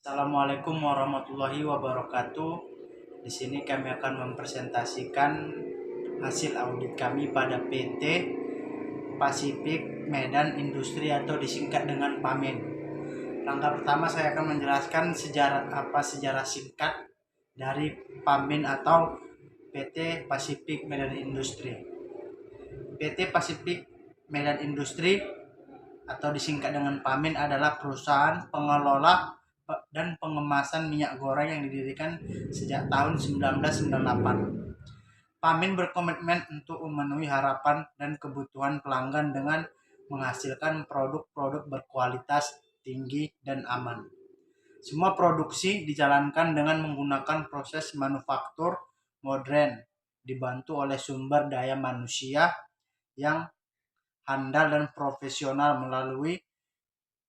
Assalamualaikum warahmatullahi wabarakatuh. Di sini kami akan mempresentasikan hasil audit kami pada PT Pasifik Medan Industri atau disingkat dengan PAMIN. Langkah pertama saya akan menjelaskan sejarah singkat dari PAMIN atau PT Pasifik Medan Industri. PT Pasifik Medan Industri atau disingkat dengan PAMIN adalah perusahaan pengelola dan pengemasan minyak goreng yang didirikan sejak tahun 1998. PAMIN berkomitmen untuk memenuhi harapan dan kebutuhan pelanggan dengan menghasilkan produk-produk berkualitas tinggi dan aman. Semua produksi dijalankan dengan menggunakan proses manufaktur modern, dibantu oleh sumber daya manusia yang handal dan profesional melalui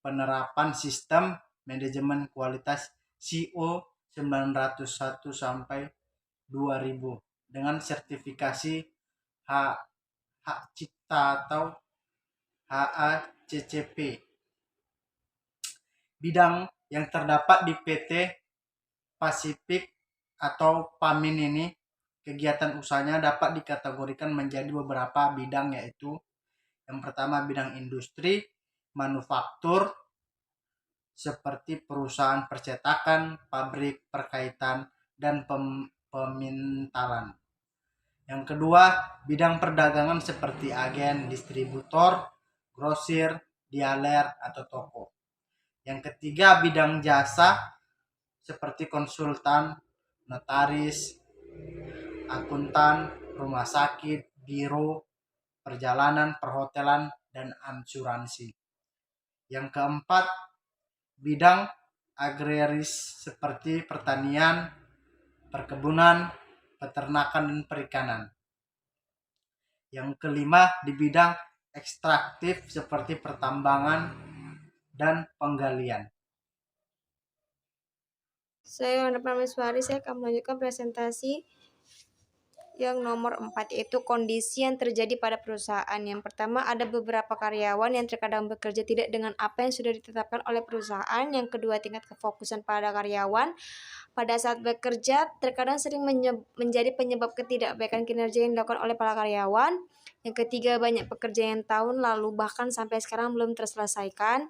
penerapan sistem manajemen kualitas CO 901 sampai 2000 dengan sertifikasi hak cipta atau HACCP. Bidang yang terdapat di PT Pasifik atau PAMIN ini, kegiatan usahanya dapat dikategorikan menjadi beberapa bidang, yaitu yang pertama bidang industri, manufaktur, seperti perusahaan percetakan, pabrik perkaitan, dan pemintalan. Yang kedua, bidang perdagangan seperti agen, distributor, grosir, dealer, atau toko. Yang ketiga, bidang jasa seperti konsultan, notaris, akuntan, rumah sakit, biro, perjalanan, perhotelan, dan asuransi. Yang keempat, bidang agraris seperti pertanian, perkebunan, peternakan, dan perikanan. Yang kelima, di bidang ekstraktif seperti pertambangan dan penggalian. Saya Wanda Prameswari, saya akan melanjutkan presentasi yang nomor 4, yaitu kondisi yang terjadi pada perusahaan. Yang pertama, ada beberapa karyawan yang terkadang bekerja tidak dengan apa yang sudah ditetapkan oleh perusahaan. Yang kedua, tingkat kefokusan pada karyawan pada saat bekerja terkadang sering menjadi penyebab ketidakbaikan kinerja yang dilakukan oleh para karyawan. Yang ketiga, banyak pekerjaan yang tahun lalu bahkan sampai sekarang belum terselesaikan.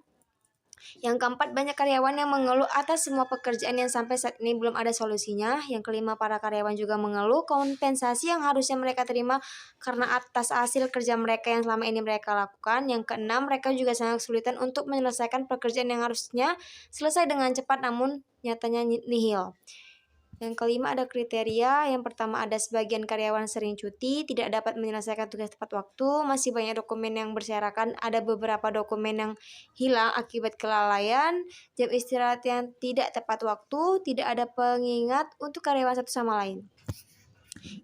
Yang keempat, banyak karyawan yang mengeluh atas semua pekerjaan yang sampai saat ini belum ada solusinya. Yang kelima, para karyawan juga mengeluh kompensasi yang harusnya mereka terima karena atas hasil kerja mereka yang selama ini mereka lakukan. Yang keenam, mereka juga sangat kesulitan untuk menyelesaikan pekerjaan yang harusnya selesai dengan cepat namun nyatanya nihil. Yang kelima, ada kriteria. Yang pertama, ada sebagian karyawan sering cuti, tidak dapat menyelesaikan tugas tepat waktu, masih banyak dokumen yang berserakan, ada beberapa dokumen yang hilang akibat kelalaian, jam istirahat yang tidak tepat waktu, tidak ada pengingat untuk karyawan satu sama lain.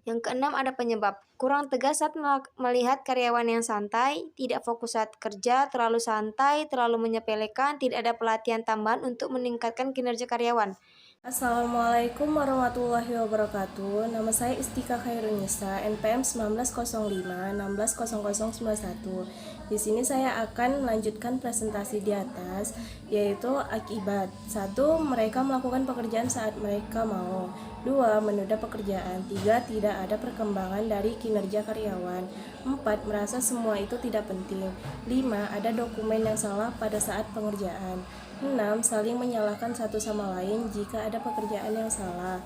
Yang keenam, ada penyebab. Kurang tegas saat melihat karyawan yang santai, tidak fokus saat kerja, terlalu santai, terlalu menyepelekan, tidak ada pelatihan tambahan untuk meningkatkan kinerja karyawan. Assalamualaikum warahmatullahi wabarakatuh. Nama saya Istika Khairunisa, NPM 1905 160091. Di sini saya akan melanjutkan presentasi di atas, yaitu akibat. 1. Mereka melakukan pekerjaan saat mereka mau. 2. Menunda pekerjaan. 3. Tidak ada perkembangan dari kinerja karyawan. 4. Merasa semua itu tidak penting. 5. Ada dokumen yang salah pada saat pengerjaan. 6. Saling menyalahkan satu sama lain jika ada pekerjaan yang salah.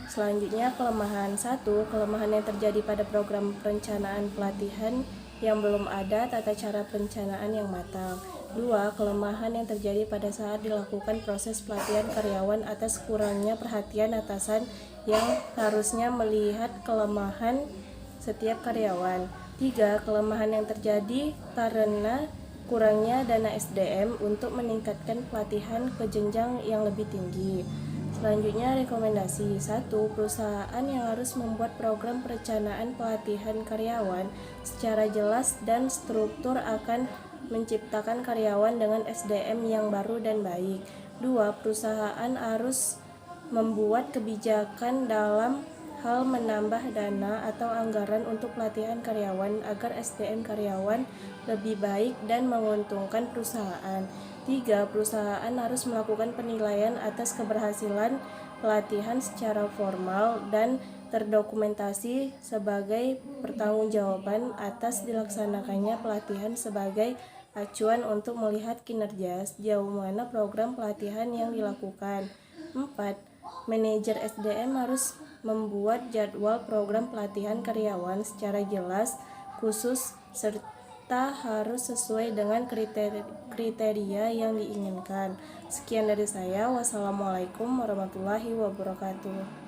Selanjutnya, kelemahan. 1. Kelemahan yang terjadi pada program perencanaan pelatihan yang belum ada tata cara perencanaan yang matang. 2. Kelemahan yang terjadi pada saat dilakukan proses pelatihan karyawan atas kurangnya perhatian atasan yang harusnya melihat kelemahan setiap karyawan. 3. Kelemahan yang terjadi karena kurangnya dana SDM untuk meningkatkan pelatihan ke jenjang yang lebih tinggi. Selanjutnya, rekomendasi. 1. Perusahaan yang harus membuat program perencanaan pelatihan karyawan secara jelas dan struktur akan menciptakan karyawan dengan SDM yang baru dan baik. 2. Perusahaan harus membuat kebijakan dalam hal menambah dana atau anggaran untuk pelatihan karyawan agar SDM karyawan lebih baik dan menguntungkan perusahaan. 3. Perusahaan harus melakukan penilaian atas keberhasilan pelatihan secara formal dan terdokumentasi sebagai pertanggungjawaban atas dilaksanakannya pelatihan sebagai acuan untuk melihat kinerja sejauh mana program pelatihan yang dilakukan. 4. Manajer SDM harus membuat jadwal program pelatihan karyawan secara jelas, khusus, serta harus sesuai dengan kriteria yang diinginkan. Sekian dari saya. Wassalamualaikum warahmatullahi wabarakatuh.